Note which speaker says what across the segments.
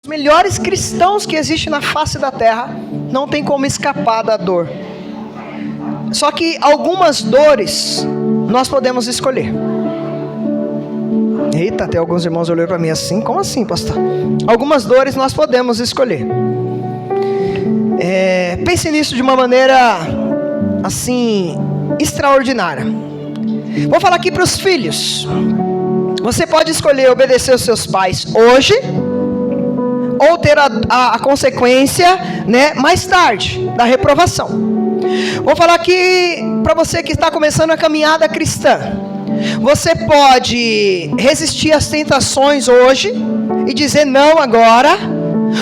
Speaker 1: Os melhores cristãos que existem na face da terra não tem como escapar da dor. Só que algumas dores nós podemos escolher. Eita, até alguns irmãos olharam para mim assim, como assim, pastor? Algumas dores nós podemos escolher. Pense nisso de uma maneira assim, extraordinária. Vou falar aqui para os filhos. Você pode escolher obedecer os seus pais hoje, ou ter a consequência, né, mais tarde, da reprovação. Vou falar aqui para você que está começando a caminhada cristã. Você pode resistir às tentações hoje e dizer não agora,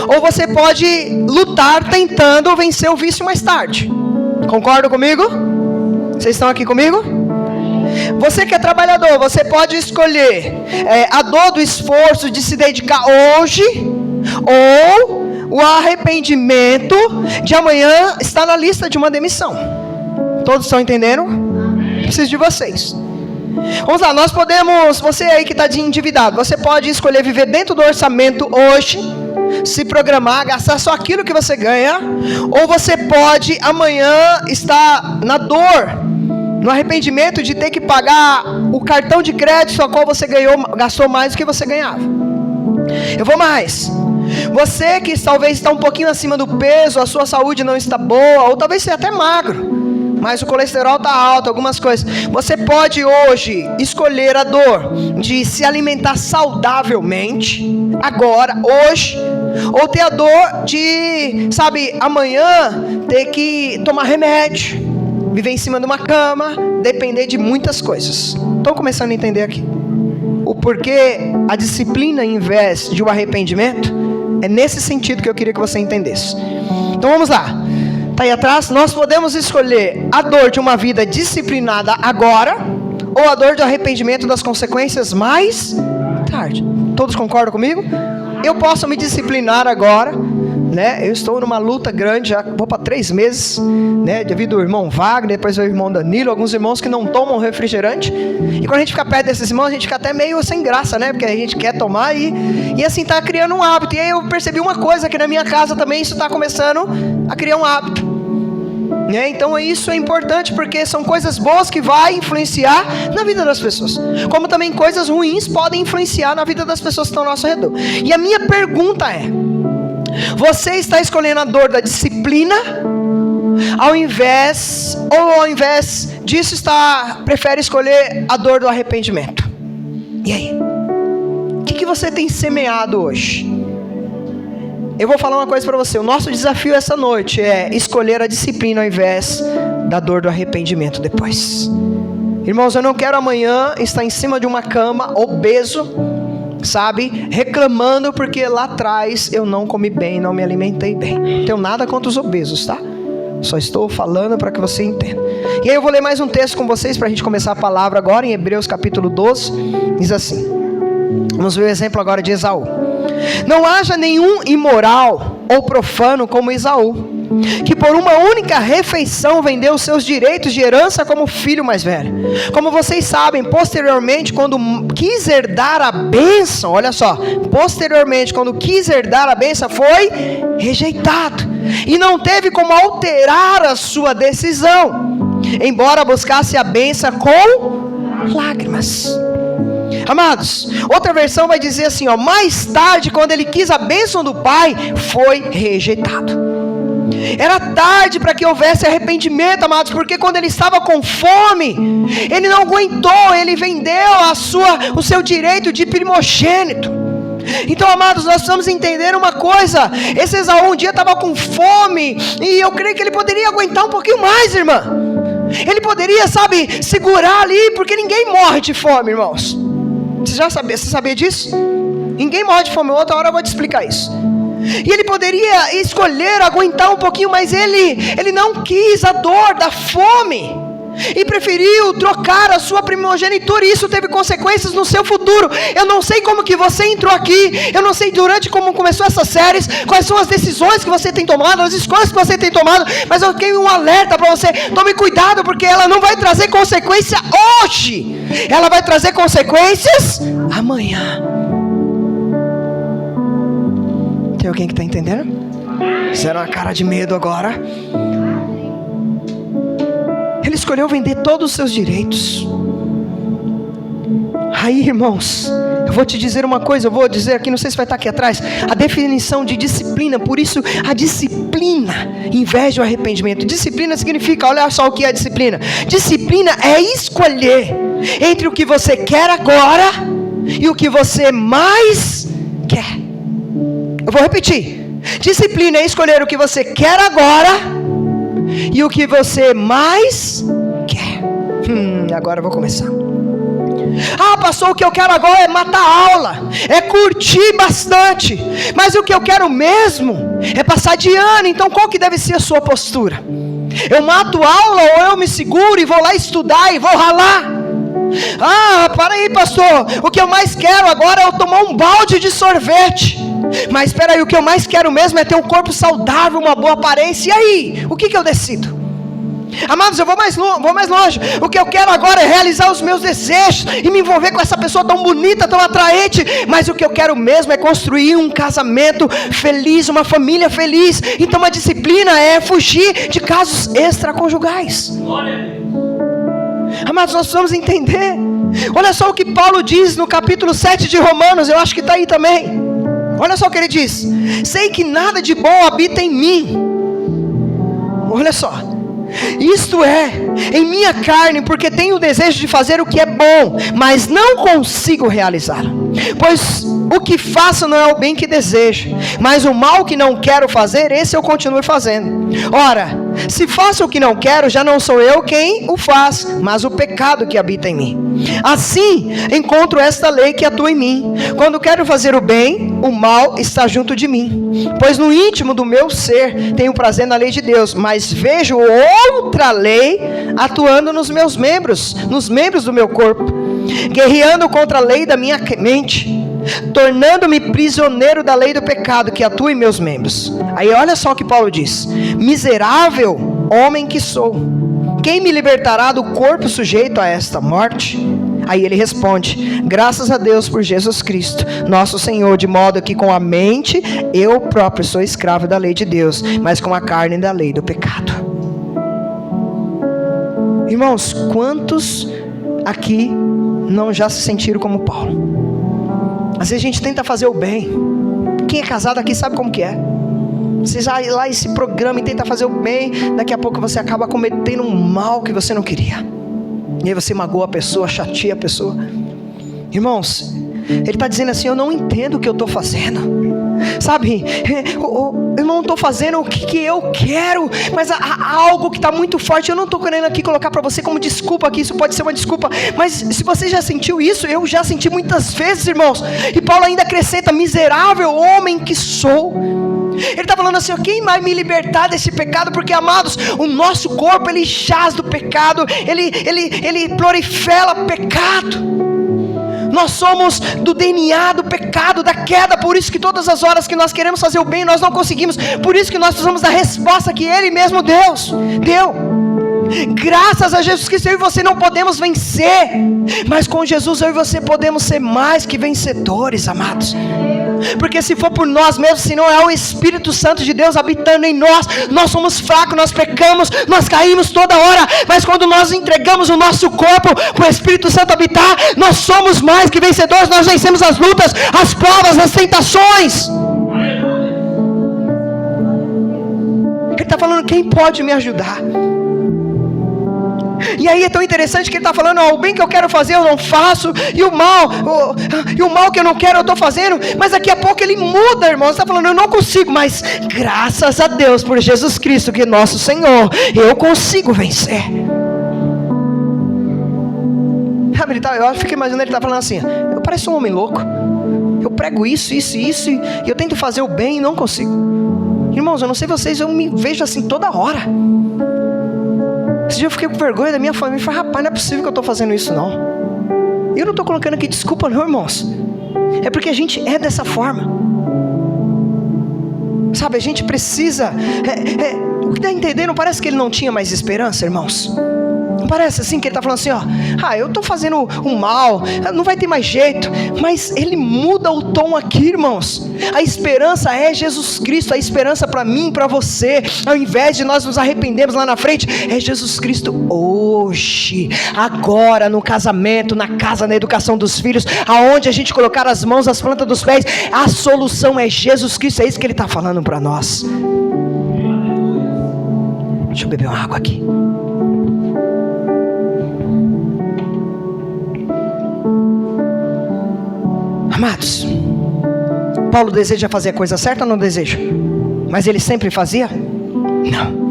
Speaker 1: ou você pode lutar tentando vencer o vício mais tarde. Concorda comigo? Vocês estão aqui comigo? Você que é trabalhador, você pode escolher a dor do esforço de se dedicar hoje, ou o arrependimento de amanhã está na lista de uma demissão. Todos estão entendendo? Preciso de vocês. Vamos lá, nós podemos, você aí que está endividado, você pode escolher viver dentro do orçamento hoje, se programar, gastar só aquilo que você ganha, ou você pode amanhã estar na dor, no arrependimento de ter que pagar o cartão de crédito a qual você gastou mais do que você ganhava. Eu vou mais. Você que talvez está um pouquinho acima do peso, a sua saúde não está boa, ou talvez seja até magro, mas o colesterol está alto, algumas coisas. Você pode hoje escolher a dor de se alimentar saudavelmente, agora, hoje, ou ter a dor de, amanhã ter que tomar remédio, viver em cima de uma cama, depender de muitas coisas. Estão começando a entender aqui o porquê a disciplina em vez de um arrependimento? É nesse sentido que eu queria que você entendesse. Então vamos lá. Está aí atrás. Nós podemos escolher a dor de uma vida disciplinada agora, ou a dor de arrependimento das consequências mais tarde. Todos concordam comigo? Eu posso me disciplinar agora, né? Eu estou numa luta grande, já vou para 3 meses, né? Devido ao irmão Wagner, depois ao irmão Danilo, alguns irmãos que não tomam refrigerante. E quando a gente fica perto desses irmãos, a gente fica até meio sem graça, né? Porque a gente quer tomar e assim está criando um hábito. E aí eu percebi uma coisa, que na minha casa também isso está começando a criar um hábito. Então isso é importante, porque são coisas boas que vai influenciar na vida das pessoas, como também coisas ruins podem influenciar na vida das pessoas que estão ao nosso redor. E a minha pergunta é: você está escolhendo a dor da disciplina, ao invés disso prefere escolher a dor do arrependimento? E aí? O que você tem semeado hoje? Eu vou falar uma coisa para você. O nosso desafio essa noite é escolher a disciplina ao invés da dor do arrependimento depois. Irmãos, eu não quero amanhã estar em cima de uma cama, obeso, reclamando porque lá atrás eu não comi bem, não me alimentei bem. Não tenho nada contra os obesos, tá? Só estou falando para que você entenda. E aí eu vou ler mais um texto com vocês para a gente começar a palavra agora, em Hebreus capítulo 12. Diz assim. Vamos ver o exemplo agora de Esaú. Não haja nenhum imoral ou profano como Esaú, que por uma única refeição vendeu os seus direitos de herança como filho mais velho. Como vocês sabem, posteriormente, quando quis herdar a bênção, olha só, posteriormente, quando quis herdar a bênção, foi rejeitado, e não teve como alterar a sua decisão, embora buscasse a bênção com lágrimas. Amados, outra versão vai dizer assim, mais tarde, quando ele quis a bênção do pai, foi rejeitado. Era tarde para que houvesse arrependimento, amados, porque quando ele estava com fome, ele não aguentou, ele vendeu o seu direito de primogênito. Então, amados, nós precisamos entender uma coisa. Esse Esaú um dia estava com fome, e eu creio que ele poderia aguentar um pouquinho mais, irmã. Ele poderia, segurar ali, porque ninguém morre de fome, irmãos. Você sabia disso? Ninguém morre de fome. Outra hora eu vou te explicar isso. E ele poderia escolher aguentar um pouquinho, mas ele não quis a dor da fome e preferiu trocar a sua primogenitura, e isso teve consequências no seu futuro. Eu não sei como que você entrou aqui, eu não sei durante como começou essas séries, quais são as decisões que você tem tomado, as escolhas que você tem tomado, mas eu tenho um alerta para você: tome cuidado, porque ela não vai trazer consequência hoje, ela vai trazer consequências amanhã. Tem alguém que está entendendo? Fizeram uma cara de medo agora. Ele escolheu vender todos os seus direitos. Aí, irmãos, eu vou te dizer uma coisa, eu vou dizer aqui, não sei se vai estar aqui atrás, a definição de disciplina. Por isso a disciplina inveja o arrependimento. Disciplina significa, olha só o que é disciplina. Disciplina é escolher entre o que você quer agora e o que você mais quer. Eu vou repetir. Disciplina é escolher o que você quer agora e o que você mais quer. Agora eu vou começar. Pastor, o que eu quero agora é matar a aula, é curtir bastante, mas o que eu quero mesmo é passar de ano. Então qual que deve ser a sua postura? Eu mato a aula ou eu me seguro e vou lá estudar e vou ralar? Para aí, pastor, o que eu mais quero agora é eu tomar um balde de sorvete. Mas espera aí, o que eu mais quero mesmo é ter um corpo saudável, uma boa aparência. E aí, o que eu decido? Amados, eu vou mais longe. O que eu quero agora é realizar os meus desejos e me envolver com essa pessoa tão bonita, tão atraente. Mas o que eu quero mesmo é construir um casamento feliz, uma família feliz. Então a disciplina é fugir de casos extraconjugais. Amados, nós precisamos entender. Olha só o que Paulo diz no capítulo 7 de Romanos. Eu acho que está aí também. Olha só o que ele diz: sei que nada de bom habita em mim. Olha só. Isto é, em minha carne, porque tenho o desejo de fazer o que é bom, mas não consigo realizar. Pois o que faço não é o bem que desejo, mas o mal que não quero fazer, esse eu continuo fazendo. Ora, se faço o que não quero, já não sou eu quem o faz, mas o pecado que habita em mim. Assim, encontro esta lei que atua em mim: quando quero fazer o bem, o mal está junto de mim. Pois no íntimo do meu ser tenho prazer na lei de Deus, mas vejo outra lei atuando nos meus membros, nos membros do meu corpo, guerreando contra a lei da minha mente, tornando-me prisioneiro da lei do pecado que atua em meus membros. Aí olha só o que Paulo diz: miserável homem que sou, quem me libertará do corpo sujeito a esta morte? Aí ele responde: graças a Deus por Jesus Cristo, nosso Senhor, de modo que com a mente eu próprio sou escravo da lei de Deus, mas com a carne da lei do pecado. Irmãos, quantos aqui não já se sentiram como Paulo? Às vezes a gente tenta fazer o bem. Quem é casado aqui sabe como que é. Você vai lá e se programa e tenta fazer o bem, daqui a pouco você acaba cometendo um mal que você não queria. E aí você magoa a pessoa, chateia a pessoa. Irmãos, ele está dizendo assim: eu não entendo o que eu estou fazendo. Sabe, eu não estou fazendo o que eu quero, mas há algo que está muito forte. Eu não estou querendo aqui colocar para você como desculpa, que isso pode ser uma desculpa, mas se você já sentiu isso, eu já senti muitas vezes, irmãos. E Paulo ainda acrescenta: miserável homem que sou. Ele está falando assim: quem vai me libertar desse pecado? Porque, amados, o nosso corpo, ele jaz do pecado, ele prolifera pecado. Nós somos do DNA do pecado, da queda. Por isso que todas as horas que nós queremos fazer o bem, nós não conseguimos. Por isso que nós precisamos da resposta que Ele mesmo deu. Graças a Jesus Cristo, eu e você não podemos vencer, mas com Jesus eu e você podemos ser mais que vencedores, amados. Porque se for por nós mesmos, se não é o Espírito Santo de Deus habitando em nós, nós somos fracos, nós pecamos, nós caímos toda hora. Mas quando nós entregamos o nosso corpo para o Espírito Santo habitar, nós somos mais que vencedores. Nós vencemos as lutas, as provas, as tentações. Ele está falando: quem pode me ajudar? E aí é tão interessante que ele está falando: o bem que eu quero fazer eu não faço, e o mal que eu não quero eu estou fazendo. Mas daqui a pouco ele muda, irmão. Ele está falando: eu não consigo, mas graças a Deus por Jesus Cristo, que é nosso Senhor, eu consigo vencer. Eu fico imaginando ele está falando assim: eu pareço um homem louco, eu prego isso, e eu tento fazer o bem e não consigo. Irmãos, eu não sei vocês, eu me vejo assim toda hora. Esse dia eu fiquei com vergonha da minha família e falei: rapaz, não é possível que eu estou fazendo isso não. Eu não estou colocando aqui desculpa não, irmãos. É porque a gente é dessa forma. Sabe, a gente precisa... O que está entendendo? Parece que ele não tinha mais esperança, irmãos. parece assim que ele está falando assim, ó, eu estou fazendo um mal, não vai ter mais jeito. Mas ele muda o tom aqui, irmãos. A esperança é Jesus Cristo, a esperança para mim, para você. Ao invés de nós nos arrependermos lá na frente, é Jesus Cristo hoje, agora, no casamento, na casa, na educação dos filhos, aonde a gente colocar as mãos nas plantas dos pés, a solução é Jesus Cristo. É isso que ele está falando para nós. Deixa eu beber uma água aqui. Amados, Paulo deseja fazer a coisa certa ou não deseja? Mas ele sempre fazia? Não.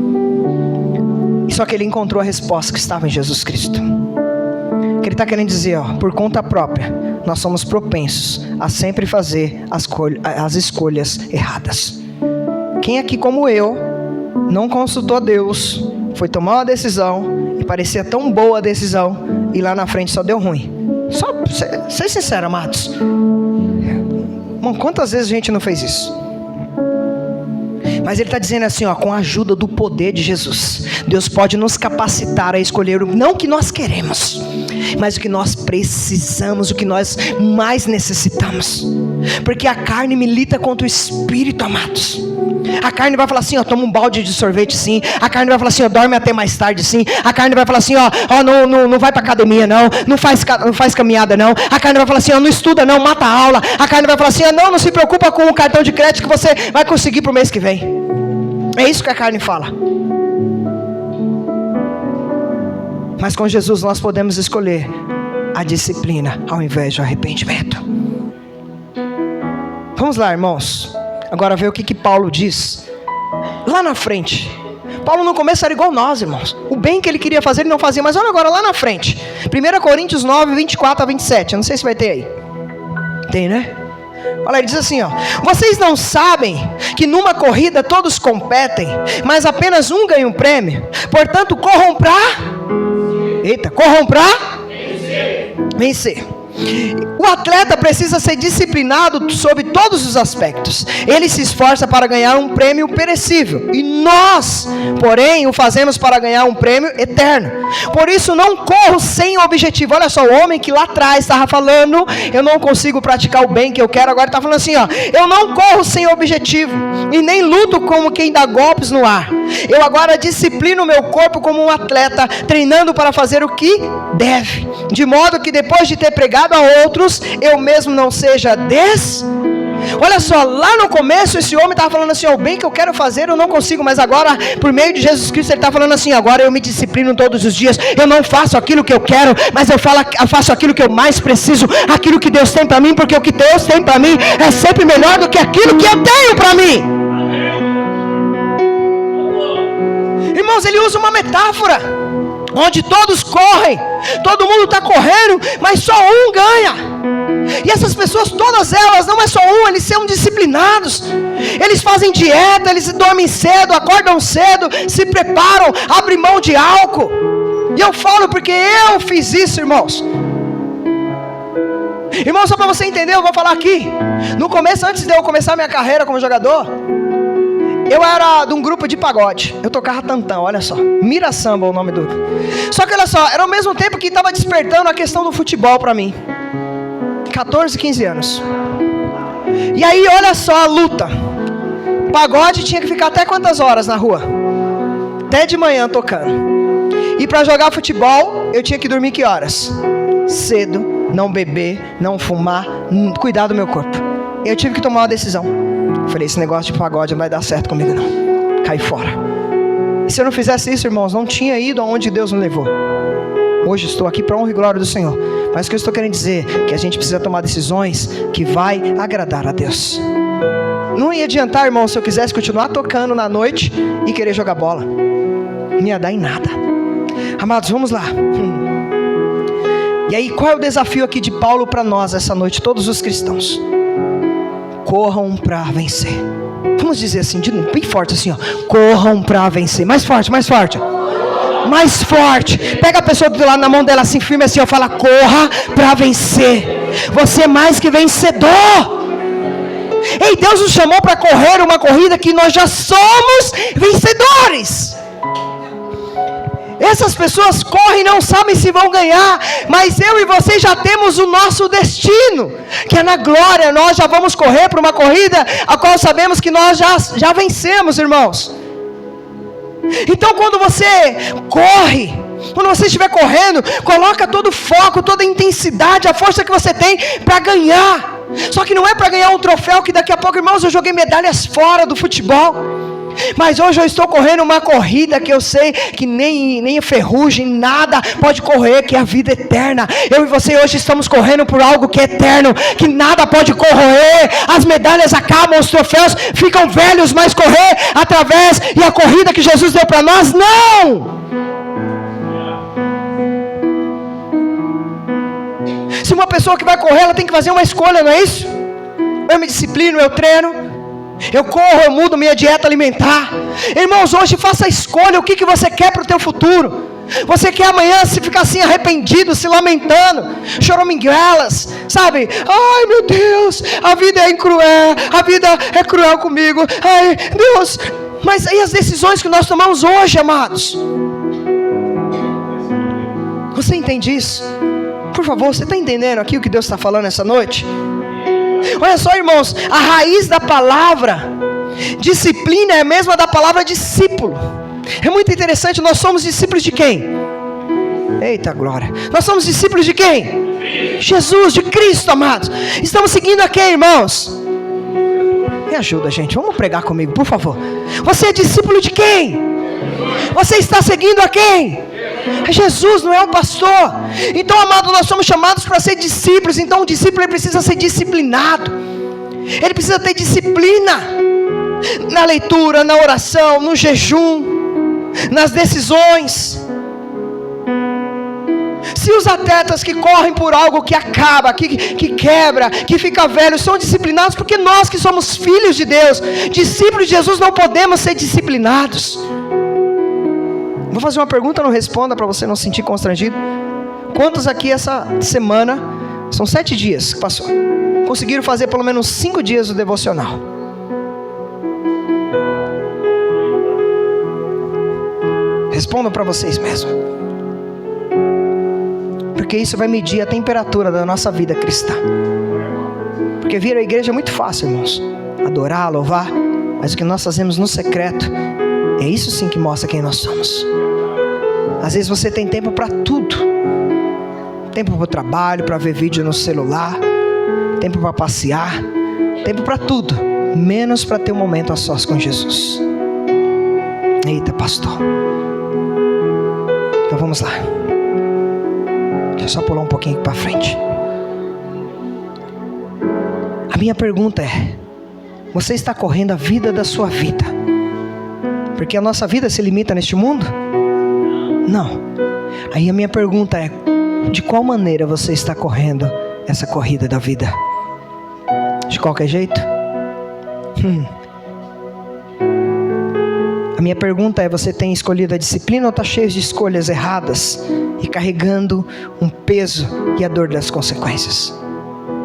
Speaker 1: Só que ele encontrou a resposta que estava em Jesus Cristo. Que ele está querendo dizer, por conta própria, nós somos propensos a sempre fazer as escolhas erradas. Quem aqui como eu não consultou a Deus, foi tomar uma decisão e parecia tão boa a decisão e lá na frente só deu ruim? Só ser sincero, amados. Irmão, quantas vezes a gente não fez isso? Mas ele está dizendo assim, com a ajuda do poder de Jesus, Deus pode nos capacitar a escolher não o que nós queremos, mas o que nós precisamos, o que nós mais necessitamos. Porque a carne milita contra o espírito, amados. A carne vai falar assim, toma um balde de sorvete sim. A carne vai falar assim, dorme até mais tarde sim. A carne vai falar assim, não vai pra academia não faz caminhada não. A carne vai falar assim, não estuda não, mata a aula. A carne vai falar assim, não se preocupa com o cartão de crédito que você vai conseguir pro mês que vem. É isso que a carne fala. Mas com Jesus nós podemos escolher a disciplina ao invés do arrependimento. Vamos lá, irmãos. Agora ver o que Paulo diz lá na frente. Paulo no começo era igual nós, irmãos. O bem que ele queria fazer ele não fazia. Mas olha agora lá na frente, 1 Coríntios 9, 24 a 27. Eu não sei se vai ter aí. Tem, né? Olha, ele diz assim, vocês não sabem que numa corrida todos competem, mas apenas um ganha um prêmio. Portanto, corram para vencer. O atleta precisa ser disciplinado sob todos os aspectos. Ele se esforça para ganhar um prêmio perecível, e nós, porém, o fazemos para ganhar um prêmio eterno. Por isso não corro sem objetivo. Olha só, o homem que lá atrás estava falando, eu não consigo praticar o bem que eu quero, agora está falando assim, eu não corro sem objetivo, e nem luto como quem dá golpes no ar. Eu agora disciplino o meu corpo como um atleta, treinando para fazer o que deve, de modo que depois de ter pregado a outros, eu mesmo não seja Olha só, lá no começo esse homem estava falando assim, o bem que eu quero fazer eu não consigo, mas agora por meio de Jesus Cristo ele está falando assim, agora eu me disciplino todos os dias, eu não faço aquilo que eu quero, mas eu faço aquilo que eu mais preciso, aquilo que Deus tem para mim, porque o que Deus tem para mim é sempre melhor do que aquilo que eu tenho para mim. Irmãos, ele usa uma metáfora, onde todos correm, todo mundo está correndo, mas só um ganha. E essas pessoas, todas elas, não é só um, eles são disciplinados. Eles fazem dieta, eles dormem cedo, acordam cedo, se preparam, abrem mão de álcool. E eu falo porque eu fiz isso, irmãos. Irmãos, só para você entender, eu vou falar aqui. No começo, antes de eu começar minha carreira como jogador, eu era de um grupo de pagode. Eu tocava tantão, olha só. Mira Samba é o nome do... Só que olha só, era ao mesmo tempo que estava despertando a questão do futebol para mim. 14, 15 anos. E aí, olha só a luta. Pagode tinha que ficar até quantas horas na rua? Até de manhã tocando. E para jogar futebol, eu tinha que dormir que horas? Cedo, não beber, não fumar, cuidar do meu corpo. Eu tive que tomar uma decisão. Falei, esse negócio de pagode não vai dar certo comigo não. Caí fora. E se eu não fizesse isso, irmãos, não tinha ido aonde Deus me levou. Hoje estou aqui para honra e glória do Senhor. Mas o que eu estou querendo dizer é que a gente precisa tomar decisões que vai agradar a Deus. Não ia adiantar, irmão, se eu quisesse continuar tocando na noite e querer jogar bola. Não ia dar em nada. Amados, vamos lá. E aí, qual é o desafio aqui de Paulo para nós essa noite, todos os cristãos? Corram para vencer. Vamos dizer assim, bem forte assim, corram para vencer. Mais forte, mais forte. Mais forte. Pega a pessoa do lado na mão dela assim, firme assim, fala, corra para vencer. Você é mais que vencedor. Ei, Deus nos chamou para correr uma corrida que nós já somos vencedores. Essas pessoas correm e não sabem se vão ganhar, mas eu e você já temos o nosso destino, que é na glória. Nós já vamos correr para uma corrida a qual sabemos que nós já vencemos, irmãos. Então quando você corre, quando você estiver correndo, coloca todo o foco, toda a intensidade, a força que você tem para ganhar. Só que não é para ganhar um troféu que daqui a pouco, irmãos, eu joguei medalhas fora do futebol. Mas hoje eu estou correndo uma corrida que eu sei que nem a ferrugem, nada pode correr, que é a vida eterna. Eu e você hoje estamos correndo por algo que é eterno, que nada pode corroer. As medalhas acabam, os troféus ficam velhos, mas correr através e a corrida que Jesus deu para nós, não! Se uma pessoa que vai correr, ela tem que fazer uma escolha, não é isso? Eu me disciplino, eu treino, eu corro, eu mudo minha dieta alimentar. Irmãos, hoje faça a escolha. O que você quer para o teu futuro? Você quer amanhã se ficar assim arrependido, se lamentando, choraminguelas, sabe? Ai meu Deus, a vida é cruel comigo. Ai Deus, mas e as decisões que nós tomamos hoje, amados? Você entende isso? Por favor, você está entendendo aqui o que Deus está falando essa noite? Olha só, irmãos, a raiz da palavra disciplina é a mesma da palavra discípulo. É muito interessante. Nós somos discípulos de quem? Eita glória. Nós somos discípulos de quem? Jesus, de Cristo, amados. Estamos seguindo a quem, irmãos? Me ajuda, gente, vamos pregar comigo, por favor. Você é discípulo de quem? Você está seguindo a quem? É Jesus, não é o pastor. Então, amado, nós somos chamados para ser discípulos. Então o discípulo ele precisa ser disciplinado. Ele precisa ter disciplina na leitura, na oração, no jejum, nas decisões. Se os atletas que correm por algo que acaba, que quebra, que fica velho, são disciplinados, porque nós que somos filhos de Deus, discípulos de Jesus, não podemos ser disciplinados. Vou fazer uma pergunta, não responda, para você não se sentir constrangido. Quantos aqui essa semana, são 7 dias que passou, conseguiram fazer pelo menos 5 dias do devocional? Respondam para vocês mesmo, porque isso vai medir a temperatura da nossa vida cristã. Porque vir à igreja é muito fácil, irmãos, adorar, louvar, mas o que nós fazemos no secreto, é isso sim que mostra quem nós somos. Às vezes você tem tempo para tudo. Tempo para o trabalho, para ver vídeo no celular, tempo para passear, tempo para tudo, menos para ter um momento a sós com Jesus. Eita, pastor. Então vamos lá. Deixa eu só pular um pouquinho para frente. A minha pergunta é: você está correndo a vida da sua vida? Porque a nossa vida se limita neste mundo? Não. Aí a minha pergunta é: de qual maneira você está correndo essa corrida da vida? De qualquer jeito? A minha pergunta é: você tem escolhido a disciplina ou está cheio de escolhas erradas e carregando um peso e a dor das consequências?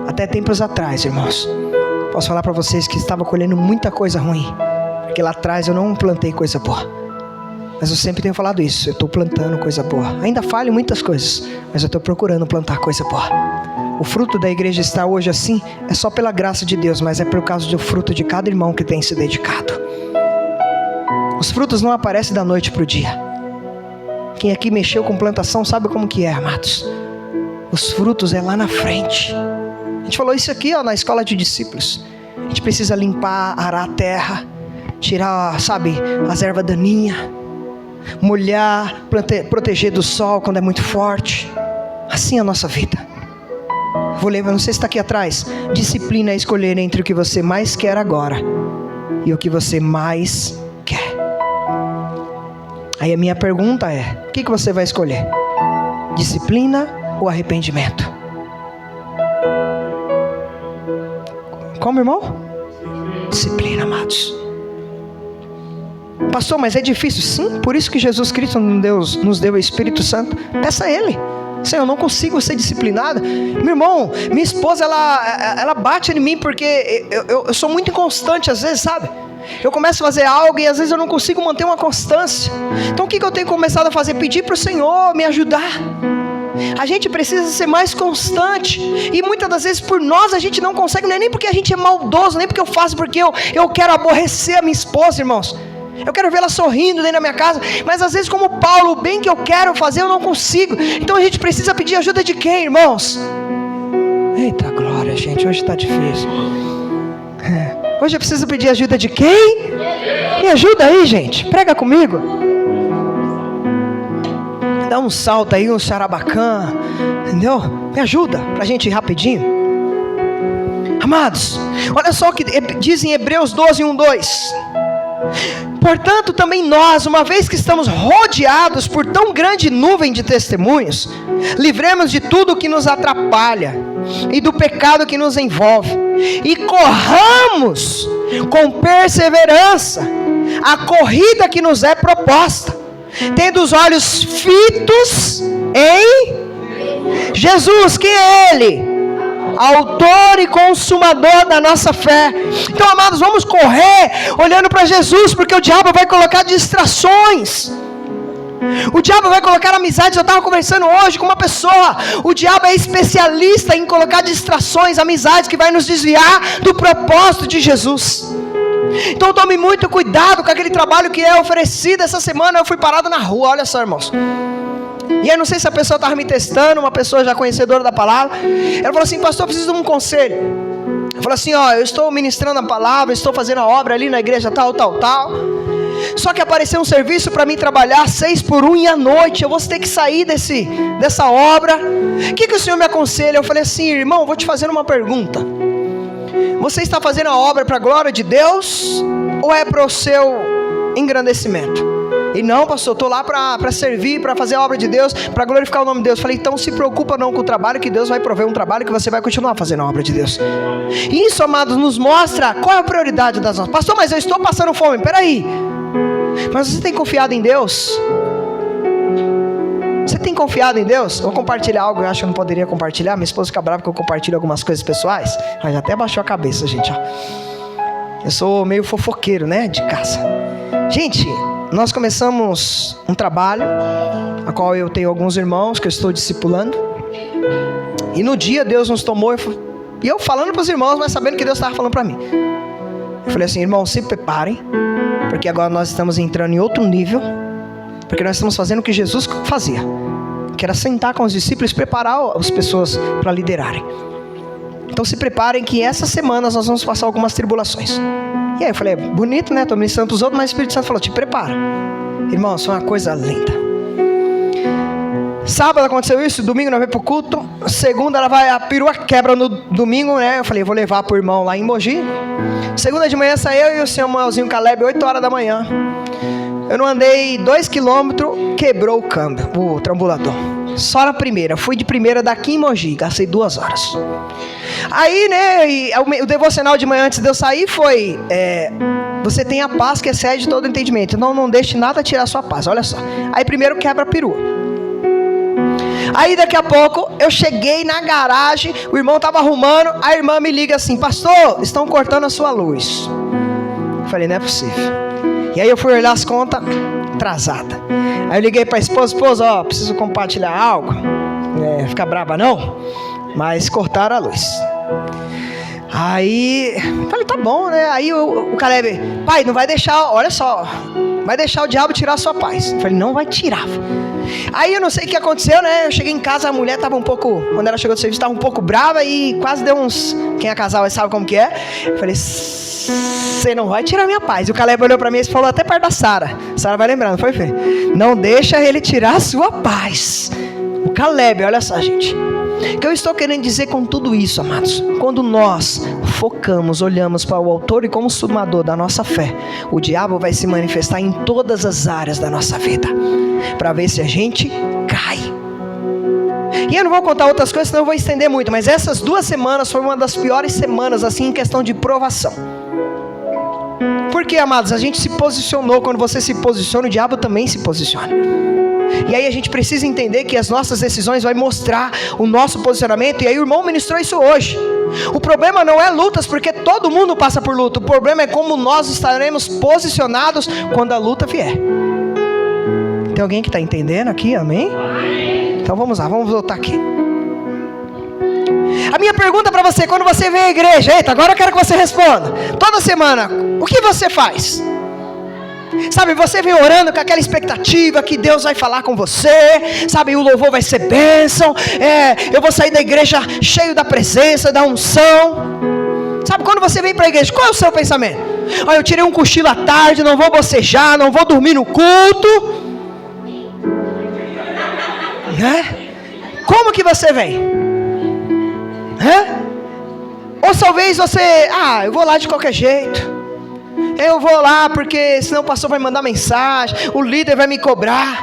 Speaker 1: Até tempos atrás, irmãos, posso falar para vocês que estava colhendo muita coisa ruim, porque lá atrás eu não plantei coisa boa. Mas eu sempre tenho falado isso, eu estou plantando coisa boa. Ainda falho muitas coisas, mas eu estou procurando plantar coisa boa. O fruto da igreja estar hoje assim, é só pela graça de Deus, mas é por causa do fruto de cada irmão que tem se dedicado. Os frutos não aparecem da noite para o dia. Quem aqui mexeu com plantação sabe como que é, amados. Os frutos é lá na frente. A gente falou isso aqui, na escola de discípulos. A gente precisa limpar, arar a terra, tirar, as ervas daninhas, molhar, proteger do sol quando é muito forte. Assim é a nossa vida. Vou ler, não sei se está aqui atrás. Disciplina é escolher entre o que você mais quer agora e o que você mais quer. Aí a minha pergunta é: o que você vai escolher? Disciplina ou arrependimento? Como, irmão? Disciplina, amados. Pastor, mas é difícil. Sim, por isso que Jesus Cristo nos deu o Espírito Santo. Peça a Ele. Senhor, eu não consigo ser disciplinada. Meu irmão, minha esposa, ela bate em mim porque eu sou muito inconstante às vezes, sabe? Eu começo a fazer algo e às vezes eu não consigo manter uma constância. Então o que eu tenho começado a fazer? Pedir para o Senhor me ajudar. A gente precisa ser mais constante. E muitas das vezes por nós a gente não consegue. Não é nem porque a gente é maldoso, nem porque eu faço porque eu quero aborrecer a minha esposa, irmãos. Eu quero vê-la sorrindo dentro da minha casa. Mas às vezes, como Paulo, o bem que eu quero fazer eu não consigo. Então a gente precisa pedir ajuda de quem, irmãos? Eita glória, gente, hoje está difícil. Hoje eu preciso pedir ajuda de quem? Me ajuda aí, gente, prega comigo. Dá um salto aí, um xarabacã, entendeu? Me ajuda, pra gente ir rapidinho. Amados, olha só o que diz em Hebreus 12, 1, 2. Portanto, também nós, uma vez que estamos rodeados por tão grande nuvem de testemunhos, livremos de tudo que nos atrapalha e do pecado que nos envolve, e corramos com perseverança a corrida que nos é proposta, tendo os olhos fitos em Jesus. Quem é Ele? Autor e consumador da nossa fé. Então, amados, vamos correr olhando para Jesus, porque o diabo vai colocar distrações. O diabo vai colocar amizades. Eu estava conversando hoje com uma pessoa. O diabo é especialista em colocar distrações, amizades que vai nos desviar do propósito de Jesus. Então tome muito cuidado com aquele trabalho que é oferecido. Essa semana eu fui parado na rua, olha só, irmãos. E eu não sei se a pessoa estava me testando, uma pessoa já conhecedora da palavra. Ela falou assim: pastor, eu preciso de um conselho. Eu falei assim: ó, eu estou ministrando a palavra, estou fazendo a obra ali na igreja tal. Só que apareceu um serviço para mim trabalhar 6x1 e à noite eu vou ter que sair dessa obra. O que o senhor me aconselha? Eu falei assim: irmão, vou te fazer uma pergunta. Você está fazendo a obra para a glória de Deus ou é para o seu engrandecimento? E não, pastor, estou lá para servir, para fazer a obra de Deus, para glorificar o nome de Deus. Falei: então se preocupa não com o trabalho, que Deus vai prover um trabalho que você vai continuar fazendo a obra de Deus. Isso, amados, nos mostra qual é a prioridade das nossas. Pastor, mas eu estou passando fome. Peraí, mas você tem confiado em Deus? Você tem confiado em Deus? Vou compartilhar algo que eu acho que eu não poderia compartilhar. Minha esposa fica brava que eu compartilho algumas coisas pessoais. Mas já até baixou a cabeça, gente, ó. Eu sou meio fofoqueiro, né, de casa. Gente, nós começamos um trabalho, a qual eu tenho alguns irmãos que eu estou discipulando. E no dia Deus nos tomou, e eu falando para os irmãos, mas sabendo que Deus estava falando para mim. Eu falei assim: irmãos, se preparem, porque agora nós estamos entrando em outro nível, porque nós estamos fazendo o que Jesus fazia, que era sentar com os discípulos e preparar as pessoas para liderarem. Então se preparem que essas semanas nós vamos passar algumas tribulações. E aí eu falei: bonito, né? Estou ministrando para os outros, mas o Espírito Santo falou: te prepara. Irmãos, foi uma coisa linda. Sábado aconteceu isso, domingo nós vamos para o culto, segunda a perua quebra no domingo, né? Eu falei: vou levar para o irmão lá em Mogi. Segunda de manhã saiu eu e o Samuelzinho Caleb, 8 horas da manhã. Eu não andei 2 quilômetros, quebrou o câmbio, o trambulador. Só na primeira, fui de primeira daqui em Mogi, gastei 2 horas. Aí, né, o devocional de manhã antes de eu sair foi: você tem a paz que excede todo entendimento, então não deixe nada tirar a sua paz. Olha só, aí primeiro quebra a perua. Aí daqui a pouco eu cheguei na garagem, o irmão estava arrumando, a irmã me liga assim: pastor, estão cortando a sua luz. Eu falei: não é possível. E aí eu fui olhar as contas, atrasada. Aí eu liguei para a esposa: ó, preciso compartilhar algo. Fica brava não? Mas cortaram a luz. Aí falei: tá bom, né? Aí o Caleb: pai, não vai deixar, olha só, vai deixar o diabo tirar a sua paz. Eu falei: não vai tirar. Aí eu não sei o que aconteceu, né? Eu cheguei em casa, a mulher estava um pouco, quando ela chegou do serviço, estava um pouco brava e quase deu uns, quem é casal sabe como que é. Eu falei: você não vai tirar minha paz. E o Caleb olhou para mim e falou até perto da Sara. Sara vai lembrando, foi, Fê? Não deixa ele tirar a sua paz. O Caleb, olha só, gente. O que eu estou querendo dizer com tudo isso, amados? Quando nós focamos, olhamos para o autor e consumador da nossa fé, o diabo vai se manifestar em todas as áreas da nossa vida, para ver se a gente cai. E eu não vou contar outras coisas, senão eu vou estender muito, mas essas 2 semanas foi uma das piores semanas, assim, em questão de provação. Porque, amados, a gente se posicionou. Quando você se posiciona, o diabo também se posiciona. E aí a gente precisa entender que as nossas decisões vão mostrar o nosso posicionamento. E aí o irmão ministrou isso hoje. O problema não é lutas, porque todo mundo passa por luta. O problema é como nós estaremos posicionados quando a luta vier. Tem alguém que está entendendo aqui? Amém? Então vamos lá, vamos voltar aqui. A minha pergunta para você, quando você vem à igreja, eita, agora eu quero que você responda. Toda semana, o que você faz? Sabe, você vem orando com aquela expectativa que Deus vai falar com você, sabe, o louvor vai ser bênção, eu vou sair da igreja cheio da presença, da unção. Sabe, quando você vem para a igreja, qual é o seu pensamento? Olha, eu tirei um cochilo à tarde, não vou bocejar, não vou dormir no culto. Como que você vem? Ou talvez você, eu vou lá de qualquer jeito. Eu vou lá porque senão o pastor vai mandar mensagem, o líder vai me cobrar.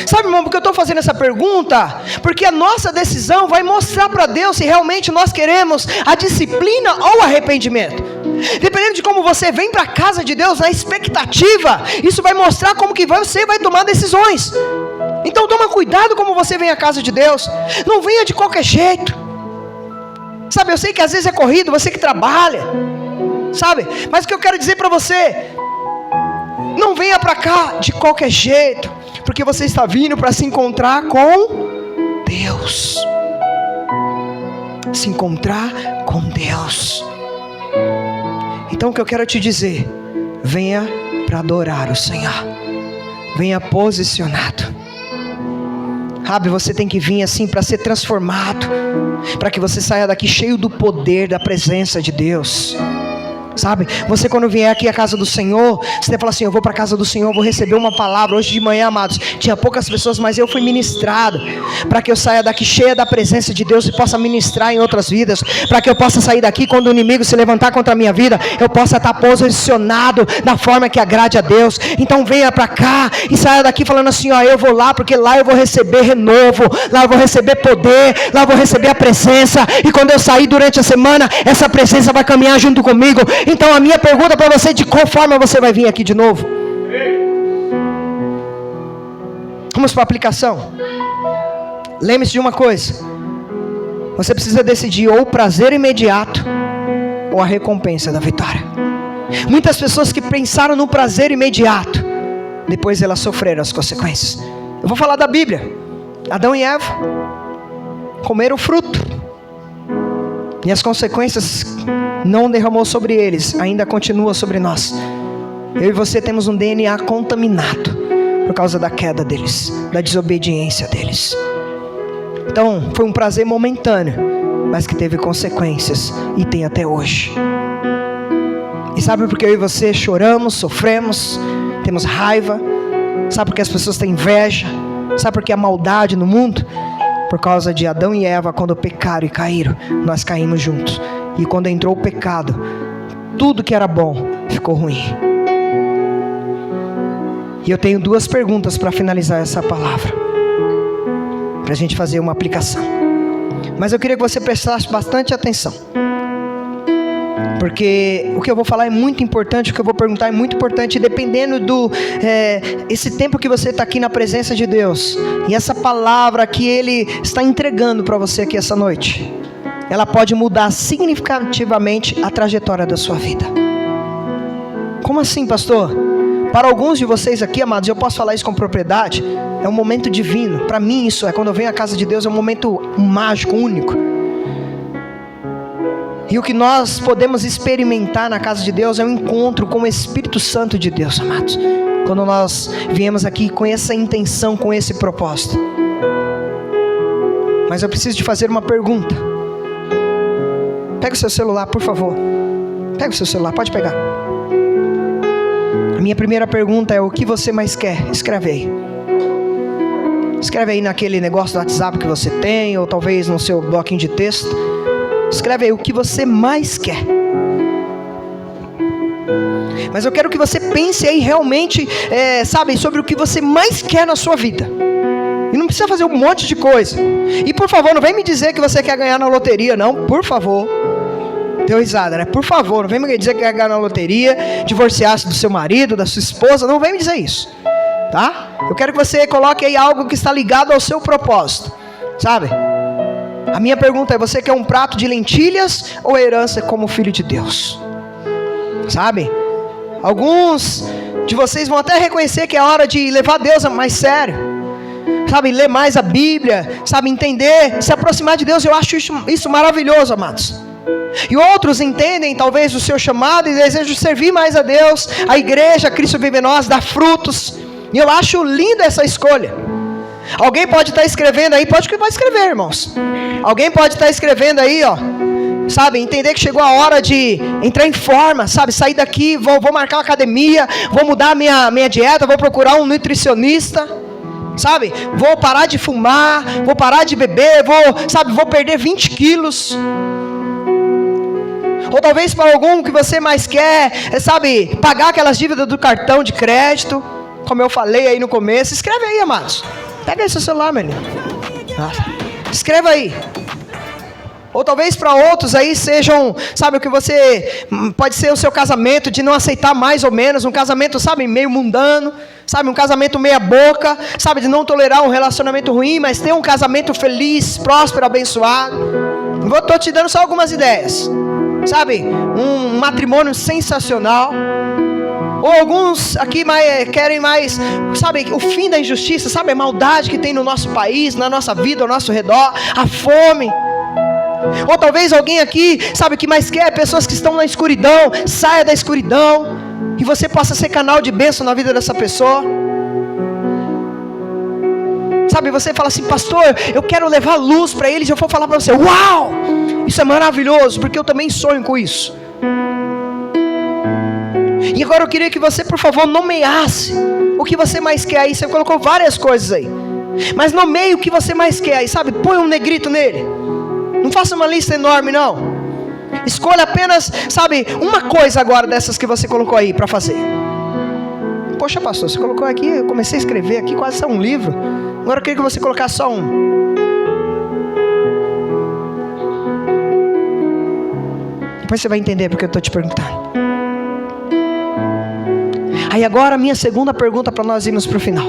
Speaker 1: Sabe, irmão, porque eu estou fazendo essa pergunta? Porque a nossa decisão vai mostrar para Deus se realmente nós queremos a disciplina ou o arrependimento. Dependendo de como você vem para a casa de Deus, na expectativa, isso vai mostrar como que você vai tomar decisões. Então toma cuidado como você vem à casa de Deus. Não venha de qualquer jeito. Sabe, eu sei que às vezes é corrido, você que trabalha, sabe, mas o que eu quero dizer para você, não venha para cá de qualquer jeito, porque você está vindo para se encontrar com Deus. Se encontrar com Deus. Então o que eu quero te dizer, venha para adorar o Senhor. Venha posicionado. Sabe, você tem que vir assim para ser transformado, para que você saia daqui cheio do poder da presença de Deus. Sabe, você quando vier aqui à casa do Senhor, você fala assim, eu vou para a casa do Senhor, vou receber uma palavra. Hoje de manhã, amados, tinha poucas pessoas, mas eu fui ministrado, para que eu saia daqui cheia da presença de Deus e possa ministrar em outras vidas, para que eu possa sair daqui quando o inimigo se levantar contra a minha vida, eu possa estar posicionado da forma que agrade a Deus. Então venha para cá e saia daqui falando assim, eu vou lá, porque lá eu vou receber renovo, lá eu vou receber poder, lá eu vou receber a presença, e quando eu sair durante a semana, essa presença vai caminhar junto comigo. Então a minha pergunta para você, de qual forma você vai vir aqui de novo? Vamos para a aplicação. Lembre-se de uma coisa, você precisa decidir ou o prazer imediato ou a recompensa da vitória. Muitas pessoas que pensaram no prazer imediato, depois elas sofreram as consequências. Eu vou falar da Bíblia. Adão e Eva comeram o fruto, e as consequências não derramou sobre eles, ainda continua sobre nós. Eu e você temos um DNA contaminado por causa da queda deles, da desobediência deles. Então foi um prazer momentâneo, mas que teve consequências e tem até hoje. E sabe por que eu e você choramos, sofremos, temos raiva? Sabe por que as pessoas têm inveja? Sabe por que há maldade no mundo? Por causa de Adão e Eva, quando pecaram e caíram, nós caímos juntos. E quando entrou o pecado, tudo que era bom ficou ruim. E eu tenho duas perguntas para finalizar essa palavra, para a gente fazer uma aplicação. Mas eu queria que você prestasse bastante atenção, porque o que eu vou falar é muito importante, o que eu vou perguntar é muito importante, dependendo do esse tempo que você está aqui na presença de Deus, e essa palavra que Ele está entregando para você aqui essa noite, ela pode mudar significativamente a trajetória da sua vida. Como assim, pastor? Para alguns de vocês aqui, amados, eu posso falar isso com propriedade, é um momento divino. Para mim isso é, quando eu venho à casa de Deus, é um momento mágico, único. E o que nós podemos experimentar na casa de Deus é um encontro com o Espírito Santo de Deus, amados. Quando nós viemos aqui com essa intenção, com esse propósito. Mas eu preciso te fazer uma pergunta. Pega o seu celular, por favor. Pega o seu celular, pode pegar. A minha primeira pergunta é: o que você mais quer? Escreve aí. Escreve aí naquele negócio do WhatsApp que você tem, ou talvez no seu bloquinho de texto. Escreve aí o que você mais quer. Mas eu quero que você pense aí realmente, sobre o que você mais quer na sua vida. E não precisa fazer um monte de coisa. E por favor, não vem me dizer que você quer ganhar na loteria, não. Por favor. Deu risada, né? Por favor, não vem me dizer que quer ganhar na loteria, divorciar-se do seu marido, da sua esposa. Não vem me dizer isso, tá? Eu quero que você coloque aí algo que está ligado ao seu propósito, sabe? A minha pergunta é: você quer um prato de lentilhas ou herança como filho de Deus? Sabe? Alguns de vocês vão até reconhecer que é hora de levar Deus a mais sério. Sabe? Ler mais a Bíblia. Sabe? Entender, se aproximar de Deus. Eu acho isso maravilhoso, amados. E outros entendem talvez o seu chamado e desejam servir mais a Deus, a igreja, Cristo vive em nós, dar frutos. E eu acho linda essa escolha. Alguém pode estar escrevendo aí, pode escrever, irmãos. Alguém pode estar escrevendo aí, ó, sabe, entender que chegou a hora de entrar em forma, sabe, sair daqui, vou marcar uma academia, vou mudar minha dieta, vou procurar um nutricionista, sabe, vou parar de fumar, vou parar de beber, vou perder 20 quilos. Ou talvez para algum que você mais quer, sabe, pagar aquelas dívidas do cartão de crédito, como eu falei aí no começo. Escreve aí, amados. Pega aí seu celular, menino. Escreva aí. Ou talvez para outros aí sejam, sabe, o que você, pode ser o seu casamento, de não aceitar mais ou menos, um casamento, sabe, meio mundano, sabe, um casamento meia boca, sabe, de não tolerar um relacionamento ruim, mas ter um casamento feliz, próspero, abençoado. Estou te dando só algumas ideias. Sabe, um matrimônio sensacional. Ou alguns aqui querem mais, sabe, o fim da injustiça, sabe, a maldade que tem no nosso país, na nossa vida, ao nosso redor, a fome. Ou talvez alguém aqui, sabe, que mais quer pessoas que estão na escuridão, saia da escuridão e você possa ser canal de bênção na vida dessa pessoa. Sabe, você fala assim: pastor, eu quero levar luz para eles. Eu vou falar para você: uau, isso é maravilhoso, porque eu também sonho com isso. E agora eu queria que você, por favor, nomeasse o que você mais quer aí. Você colocou várias coisas aí, mas nomeie o que você mais quer aí, sabe, põe um negrito nele. Não faça uma lista enorme, não. Escolha apenas, sabe, uma coisa agora dessas que você colocou aí para fazer. Poxa, pastor, você colocou aqui, eu comecei a escrever aqui, quase é um livro. Agora eu queria que você colocasse só um. Depois você vai entender porque eu estou te perguntando. Aí agora a minha segunda pergunta para nós irmos para o final.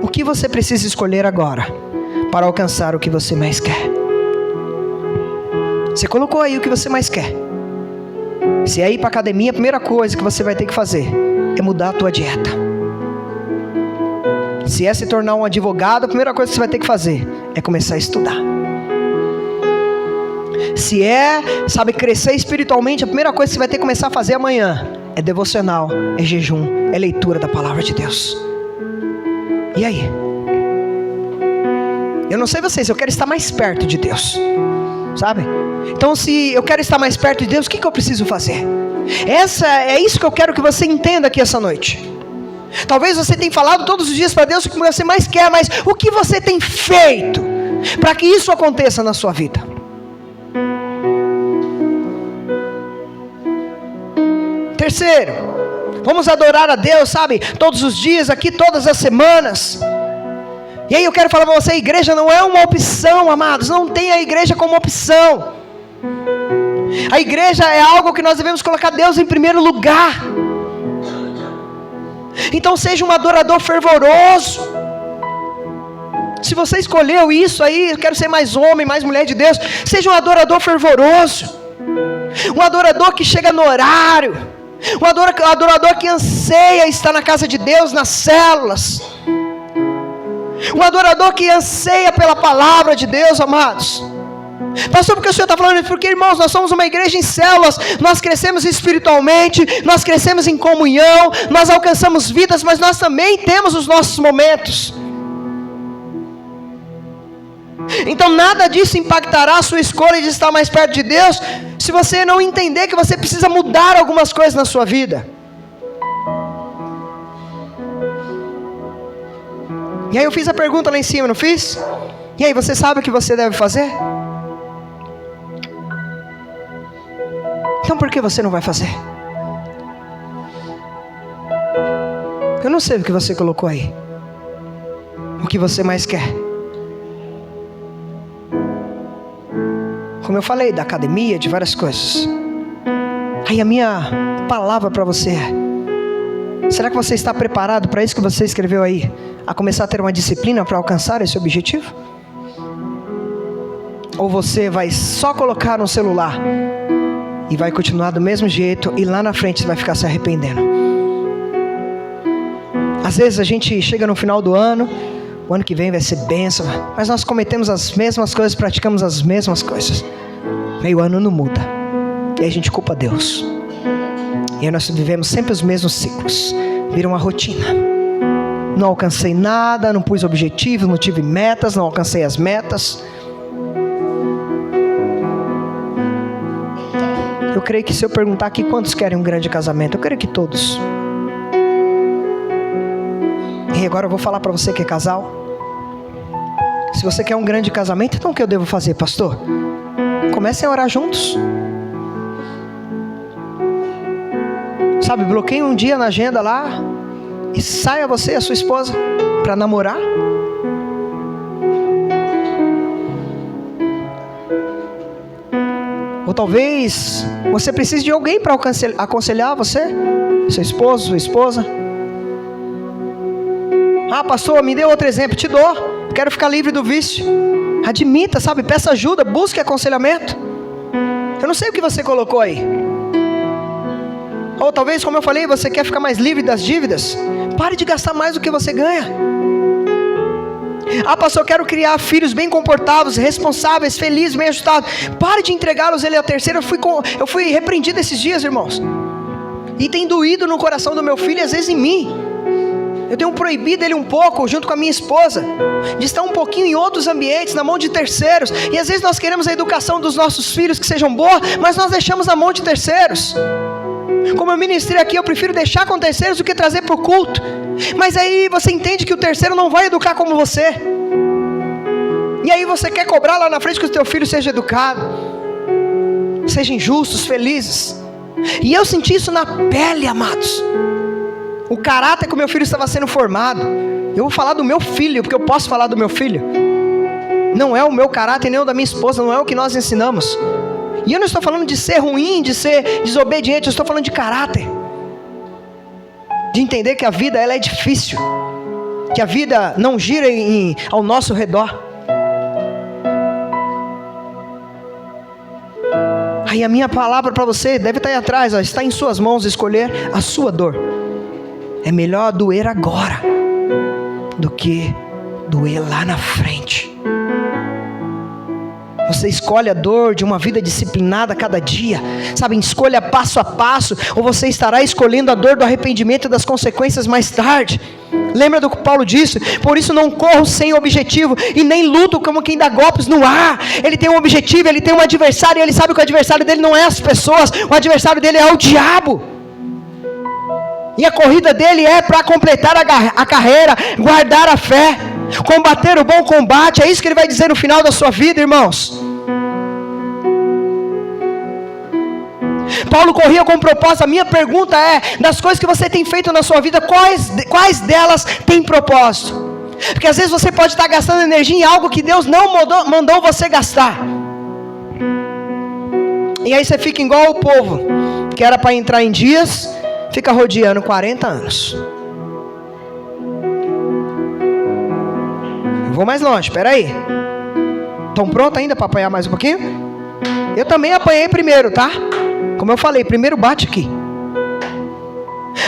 Speaker 1: O que você precisa escolher agora para alcançar o que você mais quer? Você colocou aí o que você mais quer. Se é ir para a academia, a primeira coisa que você vai ter que fazer é mudar a tua dieta. Se é se tornar um advogado, a primeira coisa que você vai ter que fazer é começar a estudar. Se é, sabe, crescer espiritualmente, a primeira coisa que você vai ter que começar a fazer amanhã é devocional, é jejum, é leitura da palavra de Deus. E aí? Eu não sei vocês, eu quero estar mais perto de Deus, sabe? Então, se eu quero estar mais perto de Deus, o que eu preciso fazer? É isso que eu quero que você entenda aqui essa noite. Talvez você tenha falado todos os dias para Deus o que você mais quer, mas o que você tem feito para que isso aconteça na sua vida? Terceiro, vamos adorar a Deus, sabe, todos os dias aqui, todas as semanas. E aí eu quero falar para você: a igreja não é uma opção, amados. Não tem a igreja como opção. A igreja é algo que nós devemos colocar Deus em primeiro lugar. Então seja um adorador fervoroso. Se você escolheu isso aí, eu quero ser mais homem, mais mulher de Deus, seja um adorador fervoroso. Um adorador que chega no horário. Um adorador que anseia estar na casa de Deus, nas células. Um adorador que anseia pela palavra de Deus, amados. Pastor, porque o senhor está falando isso? Porque, irmãos, nós somos uma igreja em células. Nós crescemos espiritualmente, nós crescemos em comunhão, nós alcançamos vidas, mas nós também temos os nossos momentos. Então nada disso impactará a sua escolha de estar mais perto de Deus, se você não entender que você precisa mudar algumas coisas na sua vida. E aí eu fiz a pergunta lá em cima, não fiz? E aí, você sabe o que você deve fazer? Então por que você não vai fazer? Eu não sei o que você colocou aí. O que você mais quer? Como eu falei, da academia, de várias coisas. Aí a minha palavra para você é: será que você está preparado para isso que você escreveu aí? A começar a ter uma disciplina para alcançar esse objetivo? Ou você vai só colocar no celular e vai continuar do mesmo jeito, e lá na frente você vai ficar se arrependendo. Às vezes a gente chega no final do ano, o ano que vem vai ser bênção, mas nós cometemos as mesmas coisas, praticamos as mesmas coisas. Meio ano não muda, e aí a gente culpa Deus. E aí nós vivemos sempre os mesmos ciclos, vira uma rotina. Não alcancei nada, não pus objetivos, não tive metas, não alcancei as metas. Eu creio que se eu perguntar aqui quantos querem um grande casamento, eu creio que todos. E agora eu vou falar para você que é casal. Se você quer um grande casamento, então o que eu devo fazer, pastor? Comecem a orar juntos. Sabe, bloqueie um dia na agenda lá e saia você e a sua esposa para namorar. Ou talvez você precise de alguém para aconselhar você, seu esposo, sua esposa. Ah, pastor, me dê outro exemplo. Te dou. Quero ficar livre do vício. Admita, sabe? Peça ajuda, busque aconselhamento. Eu não sei o que você colocou aí. Ou talvez, como eu falei, você quer ficar mais livre das dívidas. Pare de gastar mais do que você ganha. Ah, pastor, eu quero criar filhos bem comportados, responsáveis, felizes, bem ajustados. Pare de entregá-los ele a terceiro. Eu fui repreendido esses dias, irmãos. E tem doído no coração do meu filho e às vezes em mim. Eu tenho proibido ele um pouco, junto com a minha esposa, de estar um pouquinho em outros ambientes, na mão de terceiros. E às vezes nós queremos a educação dos nossos filhos que sejam boa, mas nós deixamos na mão de terceiros. Como eu ministrei aqui, eu prefiro deixar com terceiros do que trazer para o culto. Mas aí você entende que o terceiro não vai educar como você. E aí você quer cobrar lá na frente que o teu filho seja educado, sejam justos, felizes. E eu senti isso na pele, amados. O caráter que o meu filho estava sendo formado. Eu vou falar do meu filho, porque eu posso falar do meu filho. Não é o meu caráter, nem o da minha esposa, não é o que nós ensinamos. E eu não estou falando de ser ruim, de ser desobediente, eu estou falando de caráter. De entender que a vida ela é difícil. Que a vida não gira ao nosso redor. Aí a minha palavra para você deve estar aí atrás, ó, está em suas mãos escolher a sua dor. É melhor doer agora do que doer lá na frente. Você escolhe a dor de uma vida disciplinada a cada dia, sabe, escolha passo a passo, ou você estará escolhendo a dor do arrependimento e das consequências mais tarde. Lembra do que Paulo disse? Por isso não corro sem objetivo e nem luto como quem dá golpes no ar. Ele tem um objetivo, ele tem um adversário, e ele sabe que o adversário dele não é as pessoas, o adversário dele é o diabo. E a corrida dele é para completar a carreira, guardar a fé, combater o bom combate. É isso que ele vai dizer no final da sua vida, irmãos. Paulo corria com propósito. A minha pergunta é, das coisas que você tem feito na sua vida, quais delas tem propósito? Porque às vezes você pode estar gastando energia em algo que Deus não mandou você gastar. E aí você fica igual o povo, que era para entrar em dias, fica rodeando 40 anos. Eu vou mais longe, espera aí. Estão prontos ainda para apanhar mais um pouquinho? Eu também apanhei primeiro, tá? Como eu falei, primeiro bate aqui.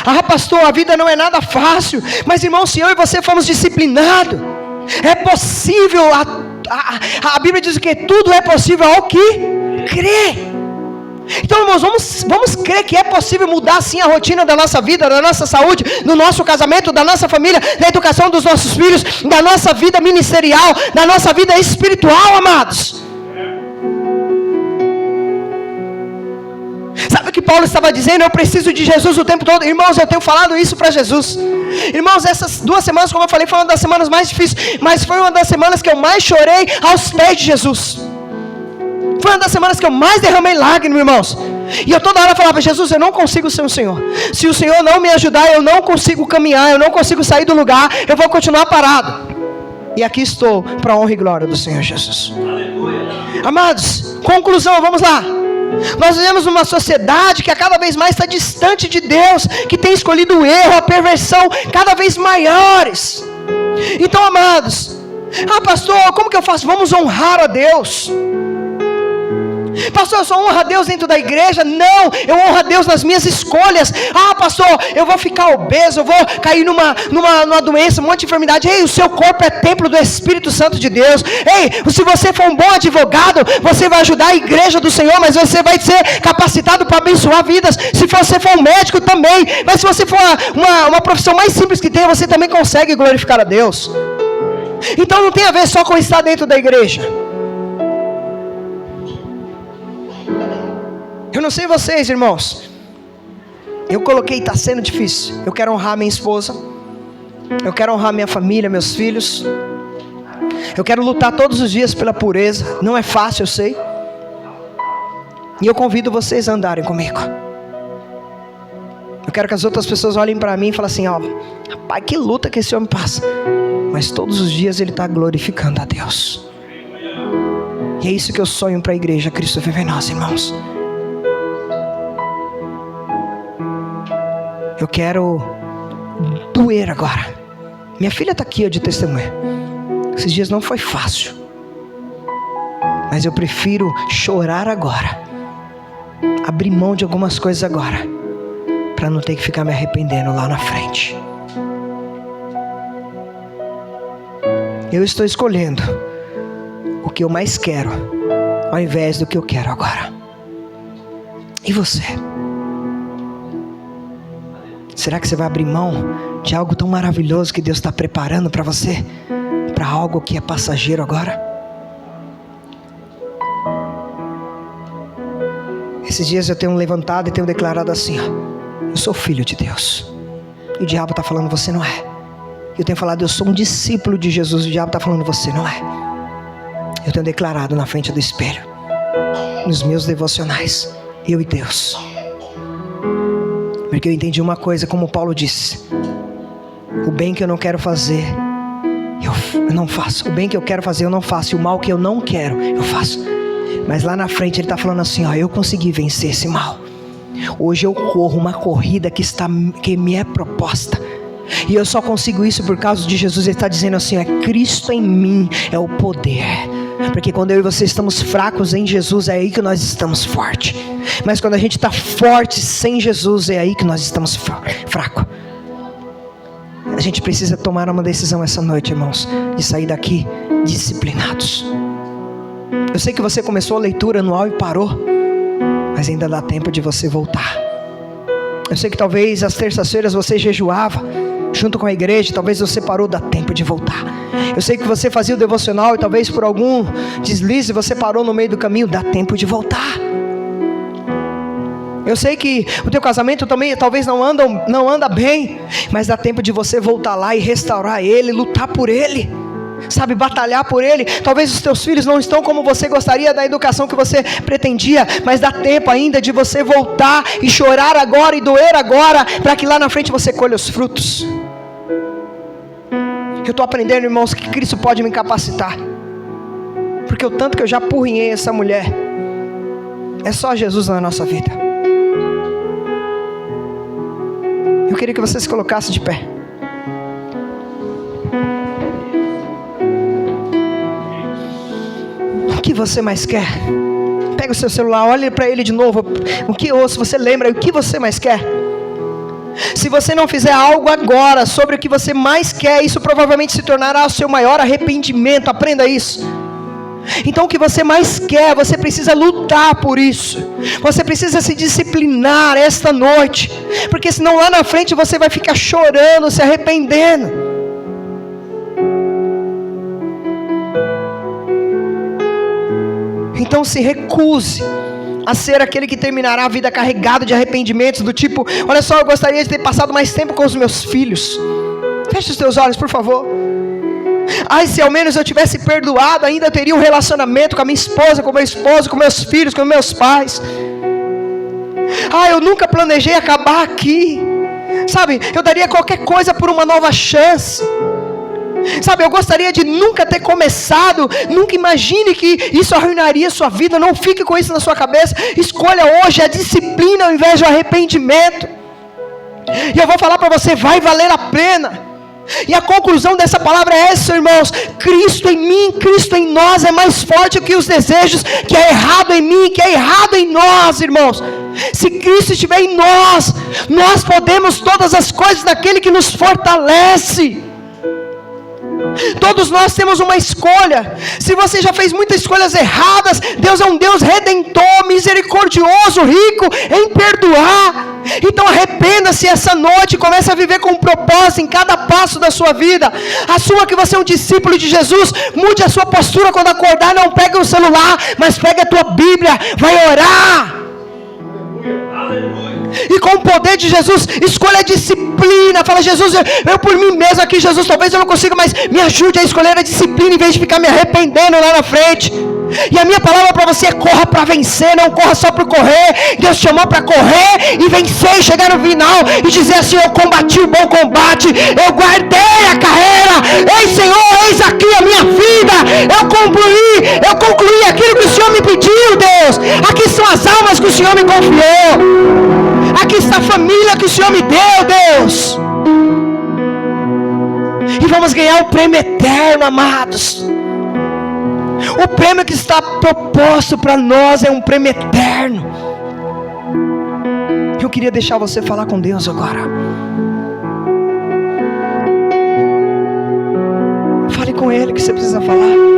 Speaker 1: Ah, pastor, a vida não é nada fácil. Mas irmão, se eu e você fomos disciplinados, é possível. A Bíblia diz que tudo é possível ao que crê. Então, irmãos, vamos crer que é possível mudar sim a rotina da nossa vida, da nossa saúde, do nosso casamento, da nossa família, da educação dos nossos filhos, da nossa vida ministerial, da nossa vida espiritual, amados. Sabe o que Paulo estava dizendo? Eu preciso de Jesus o tempo todo. Irmãos, eu tenho falado isso para Jesus. Irmãos, essas 2 semanas, como eu falei, foi uma das semanas mais difíceis, mas foi uma das semanas que eu mais chorei aos pés de Jesus. Foi uma das semanas que eu mais derramei lágrimas, irmãos. E eu toda hora falava, Jesus, eu não consigo ser um Senhor. Se o Senhor não me ajudar, eu não consigo caminhar, eu não consigo sair do lugar, eu vou continuar parado. E aqui estou, para a honra e glória do Senhor Jesus. Aleluia. Amados, conclusão, vamos lá. Nós vivemos numa sociedade que a cada vez mais está distante de Deus, que tem escolhido o erro, a perversão cada vez maiores. Então, amados, pastor, como que eu faço? Vamos honrar a Deus. Pastor, eu só honro a Deus dentro da igreja? Não, eu honro a Deus nas minhas escolhas. Ah, pastor, eu vou ficar obeso, eu vou cair numa doença, um monte de enfermidade. Ei, o seu corpo é templo do Espírito Santo de Deus. Ei, se você for um bom advogado, você vai ajudar a igreja do Senhor, mas você vai ser capacitado para abençoar vidas. Se você for um médico também, mas se você for uma profissão mais simples que tem, você também consegue glorificar a Deus. Então não tem a ver só com estar dentro da igreja. Eu não sei vocês, irmãos, eu coloquei, está sendo difícil. Eu quero honrar minha esposa, eu quero honrar minha família, meus filhos. Eu quero lutar todos os dias pela pureza. Não é fácil, eu sei. E eu convido vocês a andarem comigo. Eu quero que as outras pessoas olhem para mim e falem assim: ó, rapaz, que luta que esse homem passa. Mas todos os dias ele está glorificando a Deus. E é isso que eu sonho para a igreja Cristo vive em nós, irmãos. Eu quero doer agora. Minha filha está aqui, ó, de testemunha. Esses dias não foi fácil, mas eu prefiro chorar agora, abrir mão de algumas coisas agora, para não ter que ficar me arrependendo lá na frente. Eu estou escolhendo o que eu mais quero, ao invés do que eu quero agora. E você? Será que você vai abrir mão de algo tão maravilhoso que Deus está preparando para você, para algo que é passageiro agora? Esses dias eu tenho levantado e tenho declarado assim, ó: eu sou filho de Deus. E o diabo está falando: você não é. Eu tenho falado: eu sou um discípulo de Jesus. O diabo está falando: você não é. Eu tenho declarado na frente do espelho, nos meus devocionais, eu e Deus. Porque eu entendi uma coisa, como Paulo disse: o bem que eu não quero fazer, eu não faço. O bem que eu quero fazer, eu não faço. E o mal que eu não quero, eu faço. Mas lá na frente ele está falando assim: ó, eu consegui vencer esse mal. Hoje eu corro uma corrida que me é proposta. E eu só consigo isso por causa de Jesus. Ele está dizendo assim: é Cristo em mim, é o poder. Porque quando eu e você estamos fracos em Jesus, é aí que nós estamos fortes. Mas quando a gente está forte sem Jesus, é aí que nós estamos fracos. A gente precisa tomar uma decisão essa noite, irmãos, de sair daqui disciplinados. Eu sei que você começou a leitura anual e parou, mas ainda dá tempo de você voltar. Eu sei que talvez às terças-feiras você jejuava junto com a igreja, talvez você parou, dá tempo de voltar. Eu sei que você fazia o devocional e talvez por algum deslize você parou no meio do caminho, dá tempo de voltar. Eu sei que o teu casamento também talvez não anda bem, mas dá tempo de você voltar lá e restaurar ele, lutar por ele, sabe, batalhar por ele. Talvez os teus filhos não estão como você gostaria, da educação que você pretendia, mas dá tempo ainda de você voltar e chorar agora e doer agora, para que lá na frente você colha os frutos. Eu estou aprendendo, irmãos, que Cristo pode me capacitar, porque o tanto que eu já apurrinhei essa mulher, é só Jesus na nossa vida. Eu queria que você se colocasse de pé. O que você mais quer? Pega o seu celular, olha para ele de novo. Se você lembra, o que você mais quer? Se você não fizer algo agora sobre o que você mais quer, isso provavelmente se tornará o seu maior arrependimento. Aprenda isso. Então o que você mais quer, você precisa lutar por isso. Você precisa se disciplinar esta noite, porque senão lá na frente você vai ficar chorando, se arrependendo. Então se recuse a ser aquele que terminará a vida carregado de arrependimentos, do tipo: olha só, eu gostaria de ter passado mais tempo com os meus filhos. Feche os teus olhos, por favor. Ai, se ao menos eu tivesse perdoado, ainda teria um relacionamento com a minha esposa, com o meu esposo, com meus filhos, com meus pais. Ai, eu nunca planejei acabar aqui. Sabe, eu daria qualquer coisa por uma nova chance. Sabe, eu gostaria de nunca ter começado. Nunca imagine que isso arruinaria a sua vida. Não fique com isso na sua cabeça. Escolha hoje a disciplina ao invés do arrependimento. E eu vou falar para você: vai valer a pena. E a conclusão dessa palavra é essa, irmãos: Cristo em mim, Cristo em nós é mais forte que os desejos que é errado em mim, que é errado em nós, irmãos. Se Cristo estiver em nós, nós podemos todas as coisas daquele que nos fortalece. Todos nós temos uma escolha. Se você já fez muitas escolhas erradas, Deus é um Deus redentor, misericordioso, rico em perdoar. Então arrependa-se essa noite, comece a viver com um propósito em cada passo da sua vida. Assuma que você é um discípulo de Jesus. Mude a sua postura quando acordar. Não pegue o celular, mas pegue a tua Bíblia, vai orar. E com o poder de Jesus, escolha a disciplina. Fala: Jesus, eu por mim mesmo aqui, Jesus, talvez eu não consiga, mas me ajude a escolher a disciplina em vez de ficar me arrependendo lá na frente. E a minha palavra para você é: corra para vencer, não corra só para correr. Deus te chamou para correr e vencer, e chegar no final e dizer assim: eu combati o bom combate, eu guardei a carreira. Ei, Senhor, eis aqui a minha vida, eu concluí aquilo que o Senhor me pediu, Deus. Aqui são as almas que o Senhor me confiou, aqui está a família que o Senhor me deu, Deus. E vamos ganhar o prêmio eterno, amados. O prêmio que está proposto para nós é um prêmio eterno. Eu queria deixar você falar com Deus agora. Fale com Ele que você precisa falar.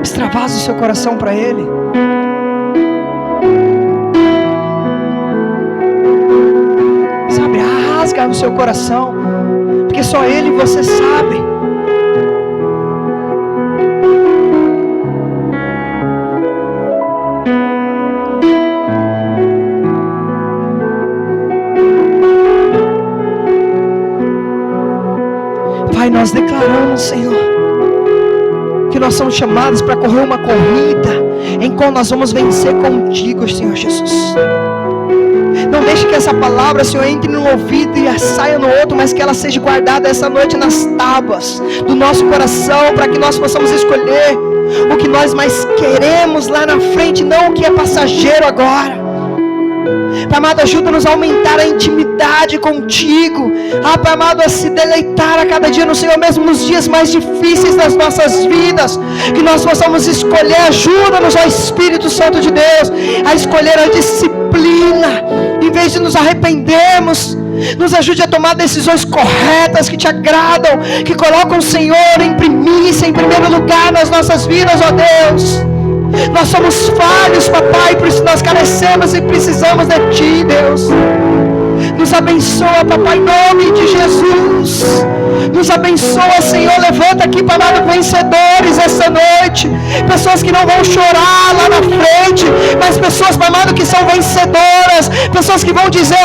Speaker 1: Extravasa o seu coração para Ele. Sabe, rasga o seu coração, porque só Ele você sabe. Pai, nós declaramos, Senhor, que nós somos chamados para correr uma corrida em qual nós vamos vencer contigo, Senhor Jesus. Não deixe que essa palavra, Senhor, entre no ouvido e saia no outro, mas que ela seja guardada essa noite nas tábuas do nosso coração, para que nós possamos escolher o que nós mais queremos lá na frente, não o que é passageiro agora. Pai amado, ajuda-nos a aumentar a intimidade contigo. Pai amado, a se deleitar a cada dia no Senhor, mesmo nos dias mais difíceis das nossas vidas. Que nós possamos escolher, ajuda-nos, ó Espírito Santo de Deus, a escolher a disciplina, em vez de nos arrependermos. Nos ajude a tomar decisões corretas, que te agradam, que colocam o Senhor em primícia, em primeiro lugar nas nossas vidas, ó Deus. Nós somos falhos, papai, por isso nós carecemos e precisamos de ti, Deus. Nos abençoa, papai, em nome de Jesus. Nos abençoa, Senhor. Levanta aqui, papai, vencedores essa noite. Pessoas que não vão chorar lá na frente, mas pessoas, papai, que são vencedoras. Pessoas que vão dizer: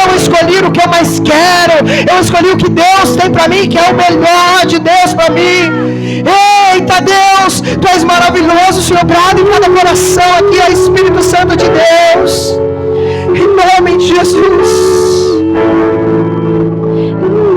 Speaker 1: eu escolhi o que eu mais quero. Eu escolhi o que Deus tem para mim, que é o melhor de Deus para mim. Eita, Deus, Tu és maravilhoso, Senhor. Obrigado em cada coração aqui, ó Espírito Santo de Deus.